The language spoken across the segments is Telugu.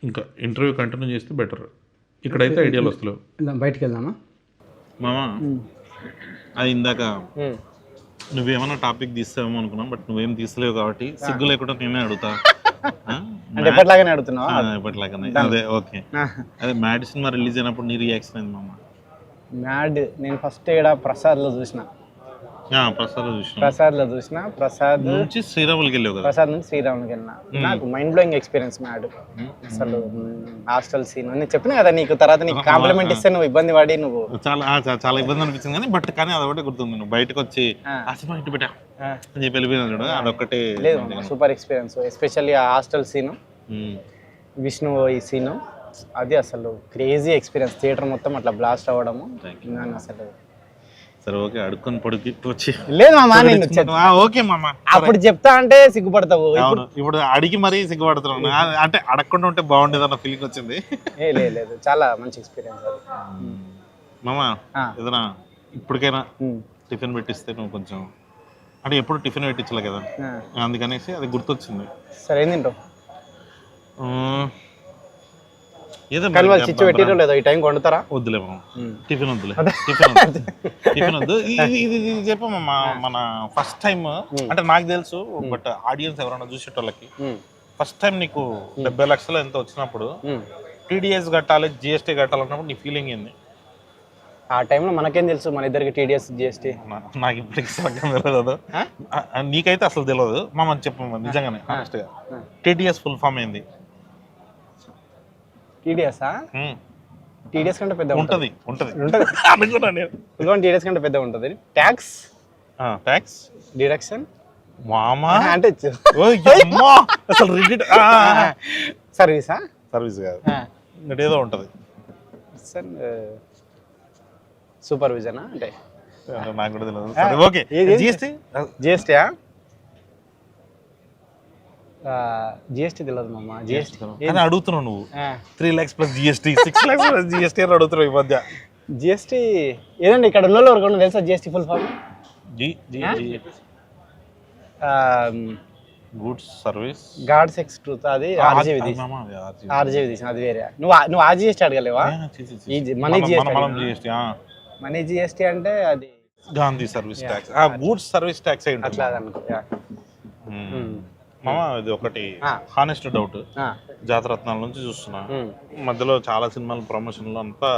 ఇంకా ఇంటర్వ్యూ కంటిన్యూ చేస్తే బెటర్. ఇక్కడైతే ఐడియాలు వస్తలేవు. బయటికి వెళ్దామా మామా? అది ఇందాక నువ్వేమన్నా టాపిక్ తీస్తావేమో అనుకున్నాం, బట్ నువ్వేం తీస్తలేవు కాబట్టి సిగ్గు లేకుండా నేనే అడుగుతా. అంటే ఎప్పటిలాగానే అడుగుతున్నావా? ఎప్పటిలాగానే. అదే ఓకే. అదే మ్యాడ్ సినిమా రిలీజ్ అయినప్పుడు నీ రియాక్షన్ అయింది మామ? మ్యాడ్ నేను ఫస్ట్ ఇక్కడ ప్రసాద్లో చూసిన. ప్రసాద్ లో చూసిన. ప్రసాద్ నుంచి శ్రీరాములకి వెళ్ళావు కదా? ప్రసాద్ నుంచి శ్రీరాములకి వెళ్ళిన. నాకు మైండ్ బ్లోయింగ్ ఎక్స్పీరియన్స్ మ్యాడ్. అసలు హాస్టల్ సీన్ నేను చెప్పినా కదా నీకు, తర్వాత నీకు కాంప్లిమెంట్ ఇస్తే నువ్వు ఇబ్బంది పడి నువ్వు చాలా ఇబ్బంది అనిపించింది. కానీ అదొకటి గుర్తుంది, నువ్వు బయటకు వచ్చి ఆ సినిమా ఇంటి పెట్టా అని చెప్పి వెళ్ళిపోయినా చూడ, అదొక్కటి లేదు. సూపర్ ఎక్స్పీరియన్స్, ఎస్పెషల్లీ ఆ హాస్టల్ సీను, విష్ణు ఈ సీను, అది అసలు క్రేజీ ఎక్స్పీరియన్స్. థియేటర్ మొత్తం అట్లా బ్లాస్ట్ అవ్వడము అసలు. సరే ఓకే, అడుక్కొని పొడికి వచ్చి లేదు మామా, నేను ఓకే మామ అప్పుడు చెప్తా అంటే సిగ్గుపడతావు. ఇప్పుడు అడిగి మరీ సిగ్గుపడుతున్నాను, అంటే అడగకుండా ఉంటే బాగుండేది అన్న ఫీలింగ్ వచ్చింది. లేదు చాలా మంచి ఎక్స్పీరియన్స్ మామ. ఏదైనా ఇప్పటికైనా టిఫిన్ పెట్టిస్తే నువ్వు కొంచెం, అంటే ఎప్పుడు టిఫిన్ పెట్టించలే కదా, అందుకనేసి అది గుర్తొచ్చింది. సరే ఏం తింటావు? ఏదో చిచ్చు పెట్టిరో లేదో ఈ టైం వండుతారా? వద్దులే మామ, టిఫిన్ వద్దులే, టిఫిన్ వద్దు. ఇది చెప్పమ్మా, మన ఫస్ట్ టైం అంటే నాకు తెలుసు, బట్ ఆడియన్స్ ఎవరైనా చూసేటోళ్ళకి ఫస్ట్ టైం నీకు 70 లక్షలు ఎంత వచ్చినప్పుడు టీడీఎస్ కట్టాలి, జిఎస్టీ కట్టాలన్నప్పుడు నీ ఫీలింగ్ ఏంది? ఆ టైంలో మనకేం తెలుసు, మన ఇద్దరికి టీడీఎస్ జిఎస్టీ నాకు ఇప్పటికి సగం తెలియదు, నీకైతే అసలు తెలియదు మామ. చెప్పమ్మా నిజంగానే హానెస్ట్ గా, టీడీఎస్ ఫుల్ ఫామ్ ఏంది? టీడీఎస్ కంటే పెద్ద ఉంటది. టీడీఎస్ కంటే పెద్ద ఉంటది. ట్యాక్స్ డిడక్షన్ మామా అంటే అసలు సర్వీసా? సర్వీస్ కాదు, ఏదో ఉంటది. సూపర్విజనా అంటే నాకు కూడా తెలియదు. ఓకే, జిఎస్టీ జిఎస్టీ తెలియదు మామ. జిఎస్టీ అడుగుతున్నావు నువ్వు. 3 lakhs plus GST, 6 lakhs plus GST అని అడుగుతున్నావు ఈ మధ్య. జిఎస్టీ ఏదండి ఇక్కడ ఉన్న వరకు తెలుసా GST full form? Goods service gods ఎక్స్ట్రూత్, అది ఆర్జీవి తీసిన, అది వేరే. నువ్వు ఆ జిఎస్టీ అడగలేవా? మనీ జిఎస్టీ అంటే అది Gandhi service tax, goods service tax అయి అట్లా అనుకో. మామ ఇది ఒకటి హానెస్ట్ డౌట్, జాతరత్నాల నుంచి చూస్తున్నా, మధ్యలో చాలా సినిమాల ప్రమోషన్లు అంతా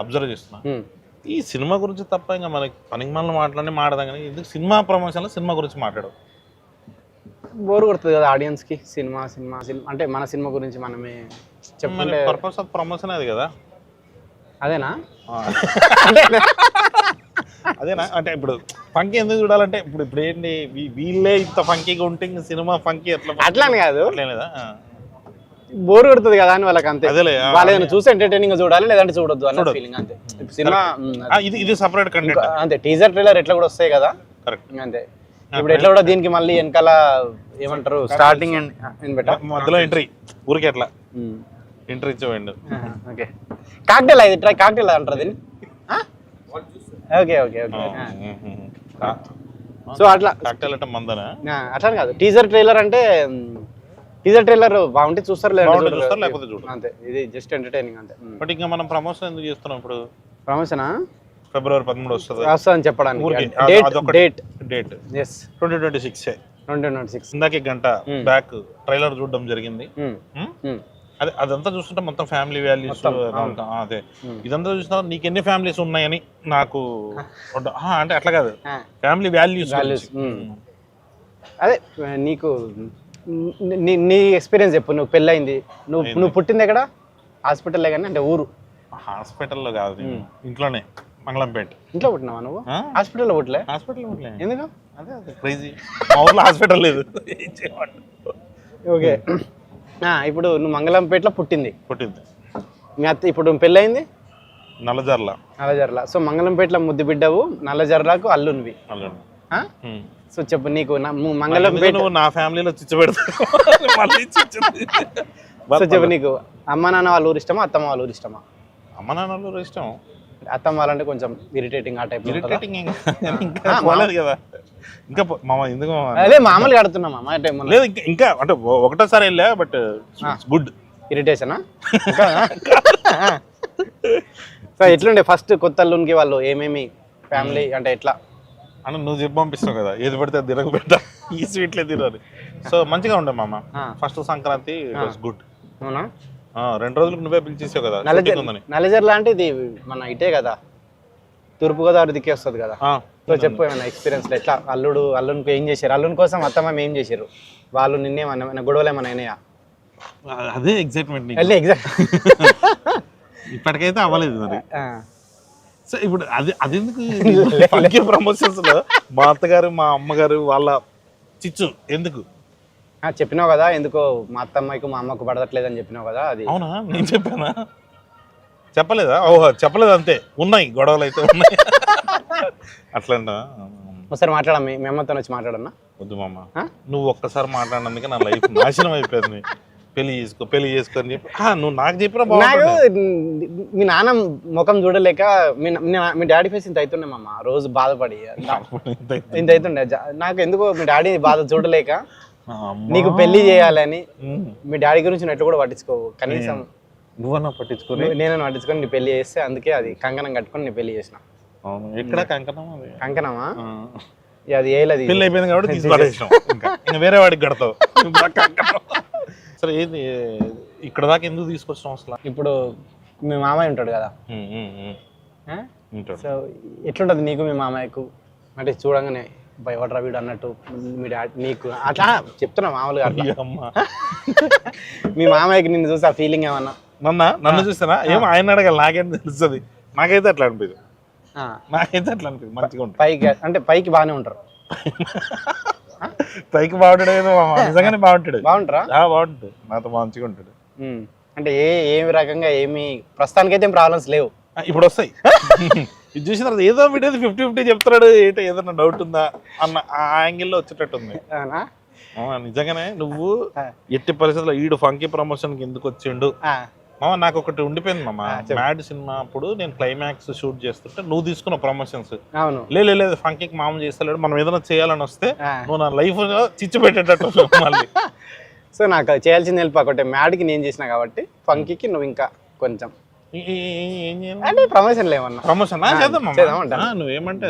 అబ్జర్వ్ చేస్తున్నా. ఈ సినిమా గురించి తప్ప ఇంకా మనకి పనికి మనల్ని మాట్లాడదాం, కానీ ఎందుకు సినిమా ప్రమోషన్లో సినిమా గురించి మాట్లాడవు? బోర్ కొడుతుంది కదా ఆడియన్స్ కి. సినిమా అంటే మన సినిమా గురించి మనమే చెప్పాలి. పర్పస్ ఆఫ్ ప్రమోషన్ అది కదా. అదేనా? అదేనా అంటే ఇప్పుడు ఫంకీ ఎందుకు చూడాలంటే ఇప్పుడు ఏంటి, వీళ్ళే ఇంత ఫంకీగా ఉంటే సినిమా ఫంకీ అట్లా కాదు, లేదా బోర్ కొడుతుంది కదా అని వాళ్ళకి. అంతే, వాళ్ళు ఏదైనా చూసి ఎంటర్టైనింగ్ చూడాలి, లేదంటే చూడొద్దు అన్న ఫీలింగ్. అంతే. సినిమా ఇది సెపరేట్ కంటెంట్ అంతే. టీజర్ ట్రైలర్ ఎట్లా కూడా వస్తాయి కదా, అంతే. ఇప్పుడు ఎట్లా కూడా దీనికి మళ్ళీ వెనకాల ఏమంటారు, స్టార్టింగ్ మధ్యలో ఎంట్రీ ఊరికి ఎట్లా ఎంట్రీ ఇచ్చేవాడు. ఓకే, కాక్టైల్ అది ట్రై, కాక్టైల్ అంటారు దీన్ని. Okay okay okay. సో అట్లా కాక్టైల్ అంటే మందనా? అట్లా కాదు, టీజర్ ట్రైలర్ అంటే టీజర్ ట్రైలర్ బాగుంటే చూస్తారు, లేకపోతే చూడరు, అంతే. ఇది జస్ట్ ఎంటర్టైనింగ్ అంతే. బట్ ఇంకా మనం ప్రమోషన్ ఎందుకు చేస్తున్నాం ఇప్పుడు? ప్రమోషనా ఫిబ్రవరి 13 వస్తుందని చెప్పడానికి. డేట్ 2026. ఇందాక గంట బ్యాక్ ట్రైలర్ చూడడం జరిగింది. అదే అదంతా చూస్తుంటే మొత్తం ఫ్యామిలీ వాల్యూస్. అదే ఇదంతా చూసినా నీకు ఎన్ని ఫ్యామిలీస్ ఉన్నాయని నాకు అంటే అట్లా కాదు, ఫ్యామిలీ వాల్యూస్. అదే నీకు నీ ఎక్స్పీరియన్స్ చెప్పు. నువ్వు పెళ్ళయింది, నువ్వు పుట్టింది ఎక్కడ? హాస్పిటల్లే కానీ, అంటే ఊరు? హాస్పిటల్లో కాదు, ఇంట్లోనే, మంగళంపేట. ఇంట్లో పుట్టినావా నువ్వు? హాస్పిటల్లో పుట్టలే? హాస్పిటల్లో పుట్టలే. ఎందుకు? అదే క్రేజీ, మా ఊర్లో హాస్పిటల్ లేదు. ఓకే, ఇప్పుడు నువ్వు మంగళంపేటలో పుట్టింది. మీ అత్త ఇప్పుడు పెళ్ళయింది నల్లజర్ల. సో మంగళంపేటలో ముద్దు బిడ్డవు, నల్లజర్లకు అల్లునివి. సో చెప్పు, నీకు మంగళంపేట నా ఫ్యామిలీలో చిచ్చబెడతా. సో చెప్పు, నీకు అమ్మ నాన్న వాళ్ళ ఊరు ఇష్టమా, అత్తమ్మ వాళ్ళ ఊరు ఇష్టమా? అమ్మ నాన్న వాళ్ళ ఊరు ఇష్టం. అత్తమ్మ వాళ్ళంటే కొంచెం ఇరిటేటింగ్, ఆ టైప్ కదా. ఇంకా మామ ఎందుకు అదే మామూలుగా ఆడుతున్నా మామ, లేదు ఇంకా అంటే ఒకటోసారి వెళ్ళా, బట్ గుడ్. ఇరిటేషనా సో ఎట్లుండే ఫస్ట్ కొత్త అల్లునికి వాళ్ళు ఏమేమి ఫ్యామిలీ అంటే ఎట్లా అంటే నువ్వు చెప్పి పంపిస్తావు కదా ఏది పడితే అది తిరగబెట్ట ఈ స్వీట్లే తినాలి సో మంచిగా ఉండే మామ ఫస్ట్ సంక్రాంతి గుడ్ అవునా 2 రోజులకు నువ్వే పిలిచేసావు కదా నలజర్ లాంటి ఇది మన ఇటే కదా తూర్పుగోదావరి దిక్కే వస్తుంది కదా సో చెప్పు ఏమైనా ఎక్స్పీరియన్స్ ఎట్లా అల్లునికి ఏం చేశారు అల్లుని కోసం అత్తమ్మ ఏం చేశారు వాళ్ళు నిన్నేమన్నా గొడవలు ఏమన్నా అయినాయా అదే ఎగ్జైట్మెంట్ ఇప్పటికైతే అవ్వలేదు మరి సో ఇప్పుడు అది ఎందుకు ప్రమోషన్స్ లో మా అత్తగారు మా అమ్మగారు వాళ్ళ చిచ్చు ఎందుకు చెప్పినావు కదా ఎందుకో మా అత్తమ్మకి మా అమ్మకు పడట్లేదని చెప్పినావు కదా అది అవునా నేను చెప్పానా చెప్పలేదా ఓహో చెప్పలేదు అంతే ఉన్నాయి గొడవలు అయితే ఉన్నాయి అట్లంట ఒకసారి మాట్లాడమ్మా మీ అమ్మతో వచ్చి మాట్లాడన్నా వద్దు మామ నువ్వు ఒక్కసారి మాట్లాడినందుకే నా లైఫ్ నాశనం అయిపోయింది పెళ్లి చేసుకో అని చెప్పి నువ్వు నాకు చెప్పినా నాకు మీ నాన్న ముఖం చూడలేక మీ డాడీ ఫేస్ ఇంత అవుతుండే మామ రోజు బాధపడి ఇంత అవుతుండే నాకు ఎందుకో మీ డాడీ బాధ చూడలేక నీకు పెళ్లి చేయాలని మీ డాడీ గురించి నెట్లు కూడా పట్టించుకోవు కనీసం నువ్వన్నా పట్టించుకొని నేను పట్టించుకొని నీ పెళ్లి చేస్తే అందుకే అది కంకణం కట్టుకొని నీ పెళ్లి చేసిన ఎక్కడ కంకణమా అది ఏలది పెళ్లి అయిపోయింది కాబట్టి తీసుకురాసినాం ఇంకా వేరే వాడికి కడతావు సరే ఏది ఇక్కడ దాకా ఎందుకు తీసుకొచ్చినాం అసలు ఇప్పుడు మీ మామయ్య ఉంటాడు కదా సో ఎట్లుంటది నీకు మీ మామయ్యకు అంటే చూడంగానే భయపడరా వీడు అన్నట్టు మీ డాడీ నీకు అట్లా చెప్తున్నా మామూలుగా అట్లా మీ మామయ్యకి నిన్ను చూసి ఆ ఫీలింగ్ ఏమన్నా నన్ను చూస్తానా ఏమో ఆయన అడగాలి నాకేం తెలుస్తుంది నాకైతే అట్లా అనిపిదు మంచిగా ఉంటుంది పైకి అంటే పైకి బాగానే ఉంటారు పైకి బాగుంటాడు నిజంగానే బాగుంటాడు బాగుంటారా బాగుంటాడు నాతో మంచిగా ఉంటాడు అంటే ఏమి రకంగా ఏమి ప్రస్తుతానికైతే ప్రాబ్లమ్స్ లేవు ఇప్పుడు వస్తాయి ఇది చూసిన తర్వాత ఏదో వీడియో 50-50 చెప్తున్నాడు ఏంటో ఏదన్నా డౌట్ ఉందా అన్న ఆ యాంగిల్లో వచ్చేటట్టుంది నిజంగానే నువ్వు ఎట్టి పరిస్థితుల్లో ఈడు ఫంకీ ప్రమోషన్ కి ఎందుకు వచ్చిండు మామ నాకు ఒకటి ఉండిపోయింది మామ మ్యాడ్ సినిమా అప్పుడు నేను క్లైమాక్స్ షూట్ చేస్తుంటే నువ్వు తీసుకున్న ప్రమోషన్స్ లేదు ఫంకీకి మామ చేస్తలేడు మనం ఏదైనా చేయాలని వస్తే నువ్వు నా లైఫ్ చిచ్చు పెట్టేటట్టు మళ్ళీ సో నాకు చేయాల్సింది హెల్ప్ ఒకటి మ్యాడ్కి నేను చేసిన కాబట్టి ఫంకీకి నువ్వు ఇంకా కొంచెం అంటే ప్రమోషన్ లేవన్నా ప్రమోషన్ నువ్వేమంటే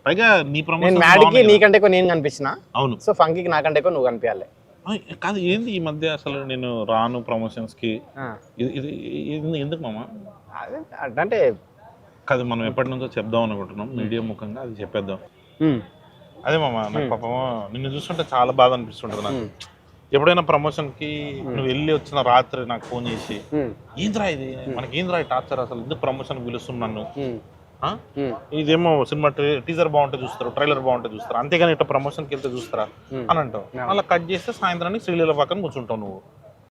పైగా నీ ప్రమోషన్ మ్యాడ్కి నీకంటే ఎక్కువ నేను కనిపించిన అవును సో ఫంకీకి నాకంటే ఎక్కువ నువ్వు కనిపించాలి కాదు ఏంది ఈ మధ్య అసలు నేను రాను ప్రమోషన్స్ కి ఇది ఎందుకు మామ అంటే కాదు మనం ఎప్పటి నుంచో చెప్దాం అనుకుంటున్నాం మీడియా ముఖంగా అది చెప్పేద్దాం అదే మామ నాకు పాపం నిన్ను చూస్తుంటే చాలా బాధ అనిపిస్తుంటది నాకు ఎప్పుడైనా ప్రమోషన్ కి నువ్వు వెళ్ళి వచ్చిన రాత్రి నాకు ఫోన్ చేసి ఏంద్రా ఇది మనకి ఏంద్రా టార్చర్ అసలు ఎందుకు ప్రమోషన్ పిలుస్తున్నాను ఇదేమో సినిమా టీజర్ బాగుంటే చూస్తారు ట్రైలర్ బాగుంటే చూస్తారు అంతేగాని ఇట్లా ప్రమోషన్కి వెళ్తే చూస్తారా అని అంటావు అలా కట్ చేస్తే సాయంత్రానికి శ్రీలీల పక్కన కూర్చుంటావు నువ్వు